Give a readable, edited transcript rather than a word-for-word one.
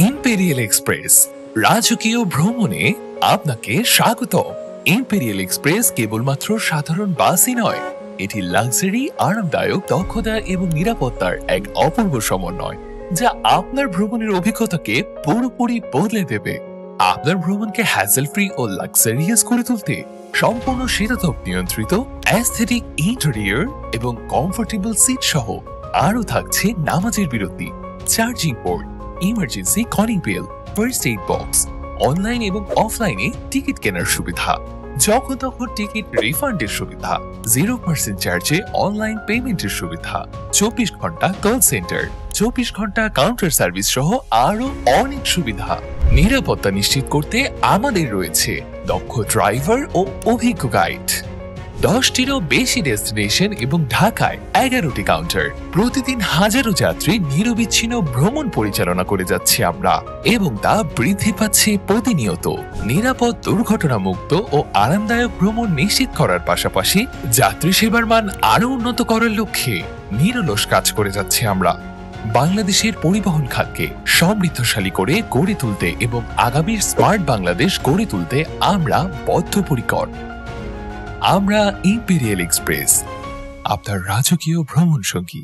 Imperial express রাজকীয় ভ্রমণে আপনাকে স্বাগত। ইম্পেরিয়াল এক্সপ্রেস কেবলমাত্র সাধারণ বাসই নয়, এটি লাক্সারি, আরামদায়ক, দক্ষতা এবং নিরাপত্তার এক অপূর্ব সমন্বয় যা আপনার ভ্রমণের অভিজ্ঞতাকে পুরোপুরি বদলে দেবে। আপনার ভ্রমণকে হ্যাসেল ফ্রি ও লাক্সারিয়াস করে তুলতে সম্পূর্ণ শীতাতপ নিয়ন্ত্রিত, অ্যাস্থেটিক ইন্টেরিয়র এবং কমফোর্টেবল সিট সহ আরও থাকছে নামাজের বিরতি, charging port, emergency calling bell, first aid box, online এবং অফলাইনে টিকিট কেনার সুবিধা, যখন তখন টিকিট রিফান্ডের সুবিধা, 0% চার্জে অনলাইন পেমেন্টের সুবিধা, 24 ঘন্টা কল সেন্টার, 24 ঘন্টা কাউন্টার সার্ভিস সহ আরো অনেক সুবিধা। নিরাপত্তা নিশ্চিত করতে আমাদের রয়েছে দক্ষ ড্রাইভার ও অভিজ্ঞ গাইড। 10টিরও বেশি ডেস্টিনেশন এবং ঢাকায় 11টি কাউন্টার, প্রতিদিন হাজারো যাত্রী নিরবিচ্ছিন্ন ভ্রমণ পরিচালনা করে যাচ্ছি আমরা, এবং তা বৃদ্ধি পাচ্ছে প্রতিনিয়ত। নিরাপদ, দুর্ঘটনা মুক্ত ও আরামদায়ক ভ্রমণ নিশ্চিত করার পাশাপাশি যাত্রী সেবার মান আরো উন্নত করার লক্ষ্যে নিরলস কাজ করে যাচ্ছি আমরা। বাংলাদেশের পরিবহন খাতকে সমৃদ্ধশালী করে গড়ে তুলতে এবং আগামীর স্মার্ট বাংলাদেশ গড়ে তুলতে আমরা বদ্ধপরিকর। আমরা ইম্পেরিয়াল এক্সপ্রেস, আপনার রাজকীয় ভ্রমণ সঙ্গী।